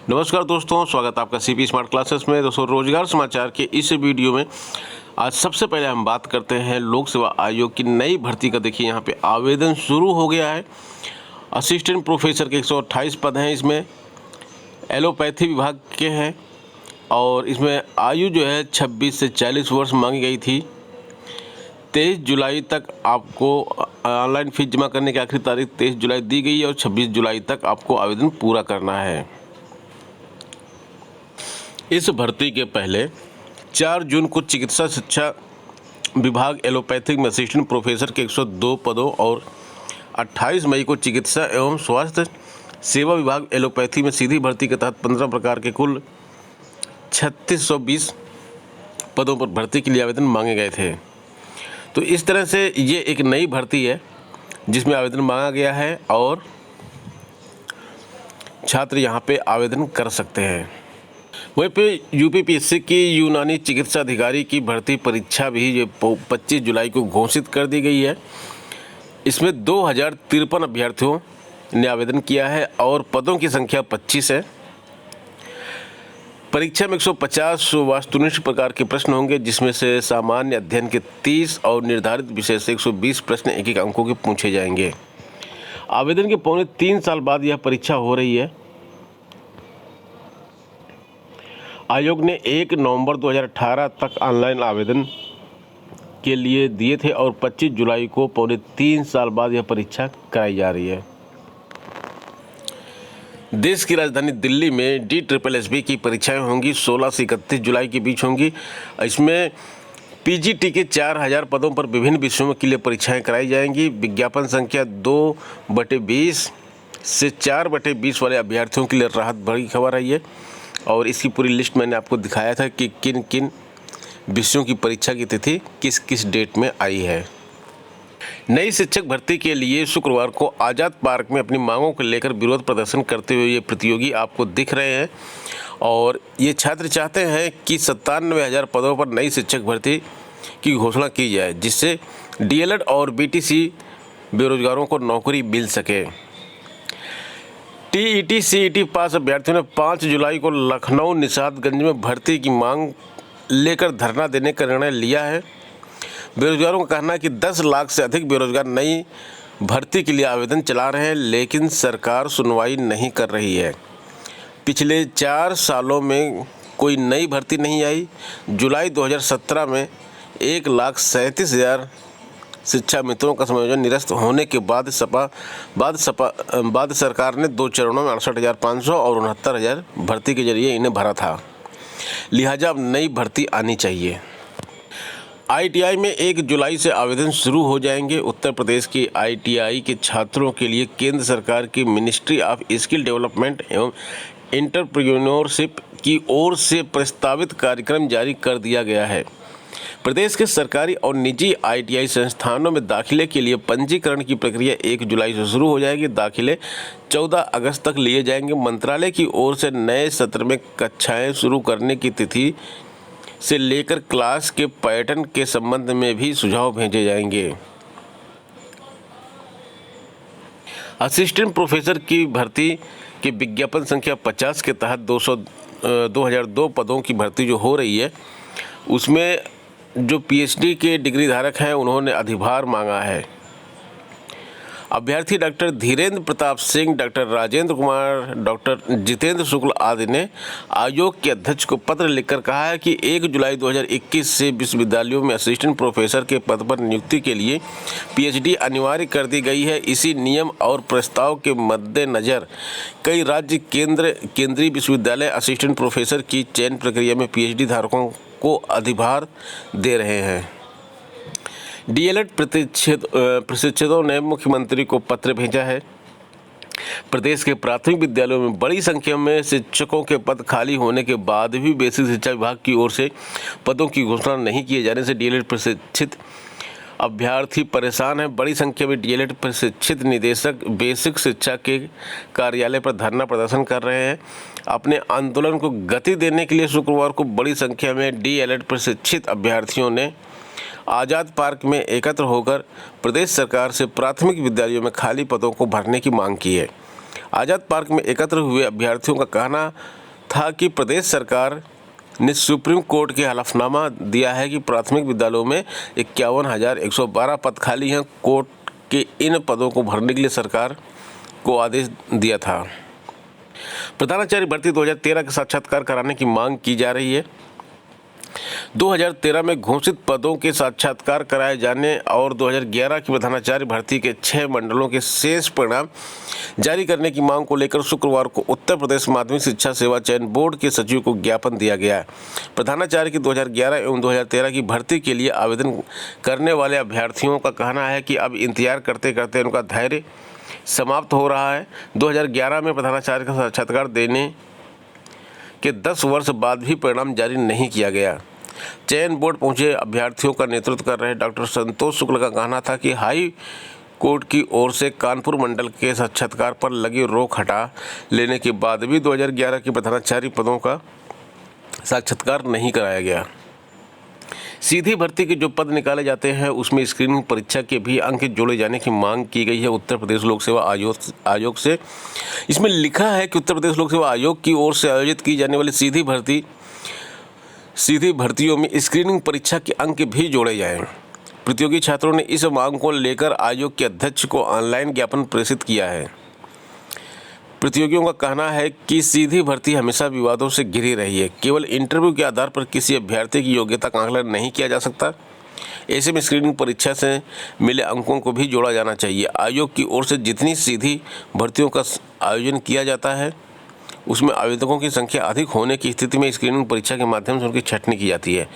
नमस्कार दोस्तों, स्वागत है आपका सीपी स्मार्ट क्लासेस में। दोस्तों, रोजगार समाचार के इस वीडियो में आज सबसे पहले हम बात करते हैं लोक सेवा आयोग की नई भर्ती का। देखिए, यहाँ पे आवेदन शुरू हो गया है। असिस्टेंट प्रोफेसर के 128 पद हैं। इसमें एलोपैथी विभाग के हैं और इसमें आयु जो है 26 से 40 वर्ष मांगी गई थी। 23 जुलाई तक आपको ऑनलाइन फीस जमा करने की आखिरी तारीख 23 जुलाई दी गई है और 26 जुलाई तक आपको आवेदन पूरा करना है। इस भर्ती के पहले 4 जून को चिकित्सा शिक्षा विभाग एलोपैथिक में असिस्टेंट प्रोफेसर के 102 पदों और 28 मई को चिकित्सा एवं स्वास्थ्य सेवा विभाग एलोपैथी में सीधी भर्ती के तहत 15 प्रकार के कुल 3620 पदों पर भर्ती के लिए आवेदन मांगे गए थे। तो इस तरह से ये एक नई भर्ती है जिसमें आवेदन मांगा गया है और छात्र यहाँ पे आवेदन कर सकते हैं। वहीं पे यूपीपीएससी की यूनानी चिकित्सा अधिकारी की भर्ती परीक्षा भी 25 जुलाई को घोषित कर दी गई है। इसमें 2053 अभ्यर्थियों ने आवेदन किया है और पदों की संख्या 25 है। परीक्षा में 150 वास्तुनिष्ठ प्रकार के प्रश्न होंगे, जिसमें से सामान्य अध्ययन के 30 और निर्धारित विषय से 120 प्रश्न एक अंकों के पूछे जाएंगे। आवेदन के पौने 3 साल बाद यह परीक्षा हो रही है। आयोग ने 1 नवंबर 2018 तक ऑनलाइन आवेदन के लिए दिए थे और 25 जुलाई को पौने 3 साल बाद यह परीक्षा कराई जा रही है। देश की राजधानी दिल्ली में DSSB की परीक्षाएं होंगी। 16 से 31 जुलाई के बीच होंगी। इसमें PGT के 4000 पदों पर विभिन्न विषयों के लिए परीक्षाएं कराई जाएंगी। विज्ञापन संख्या 2/20 से 4/20 वाले अभ्यर्थियों के लिए राहत भरी खबर है ये। और इसकी पूरी लिस्ट मैंने आपको दिखाया था कि किन किन विषयों की परीक्षा की तिथि किस किस डेट में आई है। नई शिक्षक भर्ती के लिए शुक्रवार को आज़ाद पार्क में अपनी मांगों को लेकर विरोध प्रदर्शन करते हुए ये प्रतियोगी आपको दिख रहे हैं। और ये छात्र चाहते हैं कि 97,000 पदों पर नई शिक्षक भर्ती की घोषणा की जाए, जिससे DLED और BTC बेरोजगारों को नौकरी मिल सके। TET CET पास अभ्यर्थियों ने 5 जुलाई को लखनऊ निशातगंज में भर्ती की मांग लेकर धरना देने का निर्णय लिया है। बेरोजगारों का कहना है कि 10 लाख से अधिक बेरोजगार नई भर्ती के लिए आवेदन चला रहे हैं, लेकिन सरकार सुनवाई नहीं कर रही है। पिछले 4 सालों में कोई नई भर्ती नहीं आई। जुलाई 2017 में 1,37,000 शिक्षा मित्रों का समायोजन निरस्त होने के बाद सरकार ने 2 चरणों में 68,500 और 69,000 भर्ती के जरिए इन्हें भरा था। लिहाजा अब नई भर्ती आनी चाहिए। ITI में 1 जुलाई से आवेदन शुरू हो जाएंगे। उत्तर प्रदेश की ITI के छात्रों के लिए केंद्र सरकार की मिनिस्ट्री ऑफ स्किल डेवलपमेंट एवं एंटरप्रेन्योरशिप की ओर से प्रस्तावित कार्यक्रम जारी कर दिया गया है। प्रदेश के सरकारी और निजी ITI संस्थानों में दाखिले के लिए पंजीकरण की प्रक्रिया 1 जुलाई से शुरू हो जाएगी। दाखिले 14 अगस्त तक लिए जाएंगे। मंत्रालय की ओर से नए सत्र में कक्षाएं शुरू करने की तिथि से लेकर क्लास के पैटर्न के संबंध में भी सुझाव भेजे जाएंगे। असिस्टेंट प्रोफेसर की भर्ती के विज्ञापन संख्या 50 के तहत 2002 पदों की भर्ती जो हो रही है, उसमें जो PhD के डिग्री धारक हैं उन्होंने अधिभार मांगा है। अभ्यर्थी doctor Dhirendra Pratap Singh, doctor Rajendra Kumar, doctor Jitendra Shukla आदि ने आयोग के अध्यक्ष को पत्र लिखकर कहा है कि 1 जुलाई 2021 से विश्वविद्यालयों में असिस्टेंट प्रोफेसर के पद पर नियुक्ति के लिए PhD अनिवार्य कर दी गई है। इसी नियम और प्रस्ताव के मद्देनज़र कई राज्य केंद्रीय विश्वविद्यालय असिस्टेंट प्रोफेसर की चयन प्रक्रिया में PhD धारकों को अधिभार दे रहे हैं। DLED प्रशिक्षकों ने मुख्यमंत्री को पत्र भेजा है। प्रदेश के प्राथमिक विद्यालयों में बड़ी संख्या में शिक्षकों के पद खाली होने के बाद भी बेसिक शिक्षा विभाग की ओर से पदों की घोषणा नहीं किए जाने से DLED प्रशिक्षित अभ्यर्थी परेशान हैं। बड़ी संख्या में DLED प्रशिक्षित निदेशक बेसिक शिक्षा के कार्यालय पर धरना प्रदर्शन कर रहे हैं। अपने आंदोलन को गति देने के लिए शुक्रवार को बड़ी संख्या में DLED प्रशिक्षित अभ्यर्थियों ने आज़ाद पार्क में एकत्र होकर प्रदेश सरकार से प्राथमिक विद्यालयों में खाली पदों को भरने की मांग की है। आज़ाद पार्क में एकत्र हुए अभ्यर्थियों का कहना था कि प्रदेश सरकार ने सुप्रीम कोर्ट के हलफनामा दिया है कि प्राथमिक विद्यालयों में 51,112 पद खाली हैं। कोर्ट के इन पदों को भरने के लिए सरकार को आदेश दिया था। प्रधानाचार्य भर्ती 2013 के साक्षात्कार कराने की मांग की जा रही है। 2013 में घोषित पदों के साक्षात्कार कराए जाने और 2011 की प्रधानाचार्य भर्ती के 6 मंडलों के शेष परिणाम जारी करने की मांग को लेकर शुक्रवार को उत्तर प्रदेश माध्यमिक शिक्षा सेवा चयन बोर्ड के सचिव को ज्ञापन दिया गया। प्रधानाचार्य की 2011 एवं 2013 की भर्ती के लिए आवेदन करने वाले अभ्यर्थियों का कहना है कि अब इंतजार करते करते उनका धैर्य समाप्त हो रहा है। 2011 में प्रधानाचार्य का साक्षात्कार देने के 10 वर्ष बाद भी परिणाम जारी नहीं किया गया। चयन बोर्ड पहुंचे अभ्यर्थियों का नेतृत्व कर रहे डॉक्टर संतोष शुक्ल का कहना था कि हाई कोर्ट की ओर से कानपुर मंडल के साक्षात्कार पर लगी रोक हटा लेने के बाद भी 2011 के प्रधानाचार्य पदों का साक्षात्कार नहीं कराया गया। सीधी भर्ती के जो पद निकाले जाते हैं उसमें स्क्रीनिंग परीक्षा के भी अंक जोड़े जाने की मांग की गई है उत्तर प्रदेश लोक सेवा आयोग से। इसमें लिखा है कि उत्तर प्रदेश लोक सेवा आयोग की ओर से आयोजित की जाने वाली सीधी भर्तियों में स्क्रीनिंग परीक्षा के अंक भी जोड़े जाएं। प्रतियोगी छात्रों ने इस मांग को लेकर आयोग के अध्यक्ष को ऑनलाइन ज्ञापन प्रेषित किया है। प्रतियोगियों का कहना है कि सीधी भर्ती हमेशा विवादों से घिरी रही है। केवल इंटरव्यू के आधार पर किसी अभ्यर्थी की योग्यता का आकलन नहीं किया जा सकता। ऐसे में स्क्रीनिंग परीक्षा से मिले अंकों को भी जोड़ा जाना चाहिए। आयोग की ओर से जितनी सीधी भर्तियों का आयोजन किया जाता है उसमें आवेदकों की संख्या अधिक होने की स्थिति में स्क्रीनिंग परीक्षा के माध्यम से उनकी छँटनी की जाती है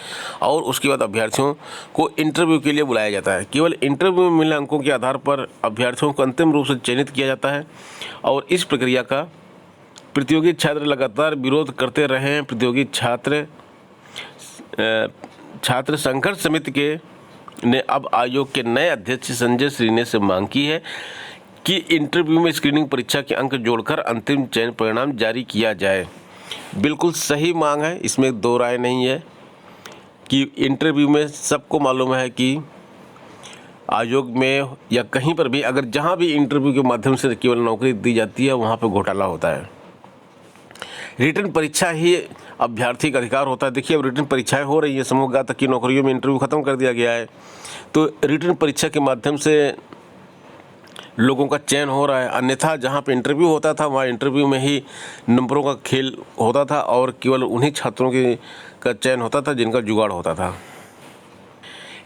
और उसके बाद अभ्यर्थियों को इंटरव्यू के लिए बुलाया जाता है। केवल इंटरव्यू में मिले अंकों के आधार पर अभ्यर्थियों को अंतिम रूप से चयनित किया जाता है और इस प्रक्रिया का प्रतियोगी छात्र लगातार विरोध करते रहे हैं। प्रतियोगी छात्र संघर्ष समिति ने अब आयोग के नए अध्यक्ष संजय श्रीने से मांग की है कि इंटरव्यू में स्क्रीनिंग परीक्षा के अंक जोड़कर अंतिम चयन परिणाम जारी किया जाए। बिल्कुल सही मांग है, इसमें दो राय नहीं है कि इंटरव्यू में सबको मालूम है कि आयोग में या कहीं पर भी अगर जहां भी इंटरव्यू के माध्यम से केवल नौकरी दी जाती है वहां पर घोटाला होता है। रिटर्न परीक्षा ही अभ्यर्थी का अधिकार होता है। देखिए अब रिटर्न परीक्षाएं हो रही है, समूह तक की नौकरियों में इंटरव्यू ख़त्म कर दिया गया है, तो रिटर्न परीक्षा के माध्यम से लोगों का चयन हो रहा है। अन्यथा जहां पे इंटरव्यू होता था वहां इंटरव्यू में ही नंबरों का खेल होता था और केवल उन्हीं छात्रों का चयन होता था जिनका जुगाड़ होता था।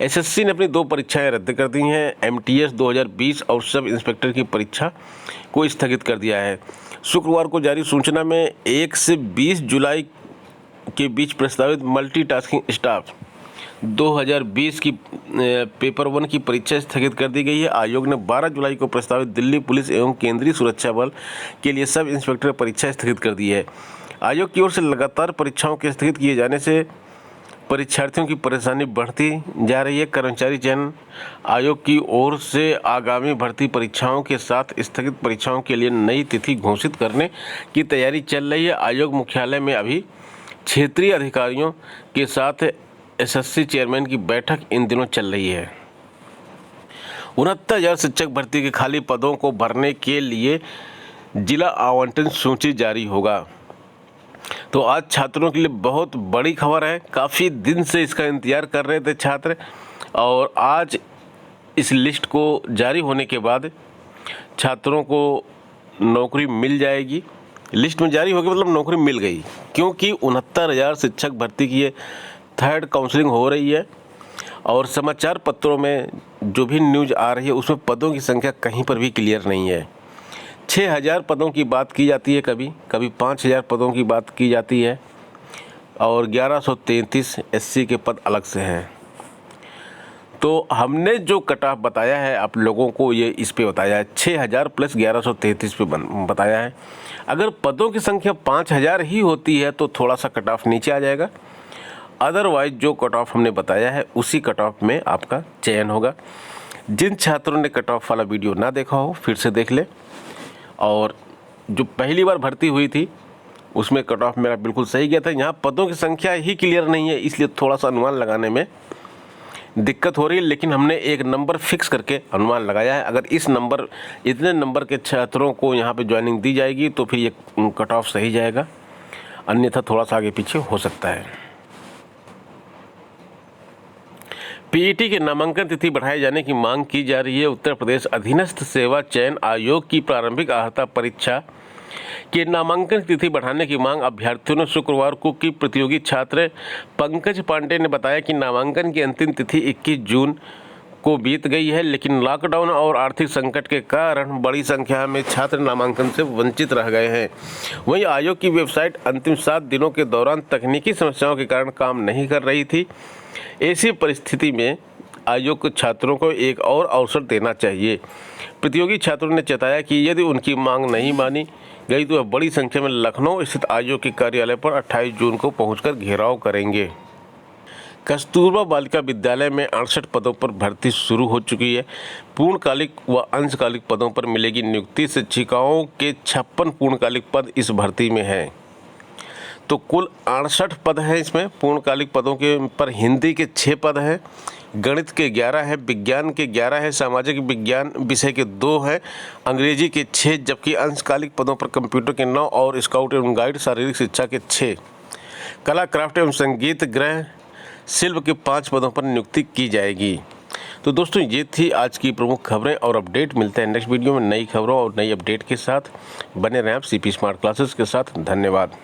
एसएससी ने अपनी 2 परीक्षाएं रद्द कर दी हैं। एमटीएस 2020 और सब इंस्पेक्टर की परीक्षा को स्थगित कर दिया है। शुक्रवार को जारी सूचना में 1 से 20 जुलाई के बीच प्रस्तावित मल्टीटास्किंग स्टाफ 2020 की पेपर 1 की परीक्षा स्थगित कर दी गई है। आयोग ने 12 जुलाई को प्रस्तावित दिल्ली पुलिस एवं केंद्रीय सुरक्षा बल के लिए सब इंस्पेक्टर परीक्षा स्थगित कर दी है। आयोग की ओर से लगातार परीक्षाओं के स्थगित किए जाने से परीक्षार्थियों की परेशानी बढ़ती जा रही है। कर्मचारी चयन आयोग की ओर से आगामी भर्ती परीक्षाओं के साथ स्थगित परीक्षाओं के लिए नई तिथि घोषित करने की तैयारी चल रही है। आयोग मुख्यालय में अभी क्षेत्रीय अधिकारियों के साथ एसएससी चेयरमैन की बैठक इन दिनों चल रही है। 69,000 शिक्षक भर्ती के खाली पदों को भरने के लिए जिला आवंटन सूची जारी होगा। तो आज छात्रों के लिए बहुत बड़ी खबर है। काफ़ी दिन से इसका इंतज़ार कर रहे थे छात्र और आज इस लिस्ट को जारी होने के बाद छात्रों को नौकरी मिल जाएगी। लिस्ट में जारी हो गई मतलब नौकरी मिल गई, क्योंकि 69,000 शिक्षक भर्ती की 3rd काउंसलिंग हो रही है और समाचार पत्रों में जो भी न्यूज़ आ रही है उसमें पदों की संख्या कहीं पर भी क्लियर नहीं है। 6,000 पदों की बात की जाती है, कभी 5,000 पदों की बात की जाती है और 1133 एससी के पद अलग से हैं। तो हमने जो कट ऑफ बताया है आप लोगों को ये इस पे बताया है 6,000 प्लस 1133 पे बताया है। अगर पदों की संख्या 5,000 ही होती है तो थोड़ा सा कट ऑफ नीचे आ जाएगा। अदरवाइज जो कट ऑफ हमने बताया है उसी कट ऑफ में आपका चयन होगा। जिन छात्रों ने कट ऑफ वाला वीडियो ना देखा हो फिर से देख ले, और जो पहली बार भर्ती हुई थी उसमें कट ऑफ मेरा बिल्कुल सही गया था। यहाँ पदों की संख्या ही क्लियर नहीं है, इसलिए थोड़ा सा अनुमान लगाने में दिक्कत हो रही है, लेकिन हमने एक नंबर फिक्स करके अनुमान लगाया है। अगर इतने नंबर के छात्रों को यहाँ पे ज्वाइनिंग दी जाएगी तो फिर ये कट ऑफ सही जाएगा, अन्यथा थोड़ा सा आगे पीछे हो सकता है। पीईटी के नामांकन तिथि बढ़ाए जाने की मांग की जा रही है। उत्तर प्रदेश अधीनस्थ सेवा चयन आयोग की प्रारंभिक अर्हता परीक्षा के नामांकन तिथि बढ़ाने की मांग अभ्यर्थियों ने शुक्रवार को की। प्रतियोगी छात्र पंकज पांडे ने बताया कि नामांकन की अंतिम तिथि 21 जून को बीत गई है, लेकिन लॉकडाउन और आर्थिक संकट के कारण बड़ी संख्या में छात्र नामांकन से वंचित रह गए हैं। वहीं आयोग की वेबसाइट अंतिम 7 दिनों के दौरान तकनीकी समस्याओं के कारण काम नहीं कर रही थी। ऐसी परिस्थिति में आयोग को छात्रों को एक और अवसर देना चाहिए। प्रतियोगी छात्रों ने चेताया कि यदि उनकी मांग नहीं मानी गई तो वह बड़ी संख्या में लखनऊ स्थित आयोग के कार्यालय पर 28 जून को पहुंचकर घेराव करेंगे। कस्तूरबा बालिका विद्यालय में 68 पदों पर भर्ती शुरू हो चुकी है। पूर्णकालिक व अंशकालिक पदों पर मिलेगी नियुक्ति। शिक्षिकाओं के 56 पूर्णकालिक पद इस भर्ती में हैं। तो कुल 68 पद हैं इसमें। पूर्णकालिक पदों के पर हिंदी के 6 पद हैं, गणित के 11 है, विज्ञान के 11 है, सामाजिक विज्ञान विषय के 2 हैं, अंग्रेजी के 6, जबकि अंशकालिक पदों पर कंप्यूटर के 9 और स्काउट एवं गाइड शारीरिक शिक्षा के 6। कला, क्राफ्ट एवं संगीत, गृह शिल्प के 5 पदों पर नियुक्ति की जाएगी। तो दोस्तों, ये थी आज की प्रमुख खबरें और अपडेट। मिलते हैं नेक्स्ट वीडियो में नई खबरों और नई अपडेट के साथ। बने रहें आप सीपी स्मार्ट क्लासेस के साथ। धन्यवाद।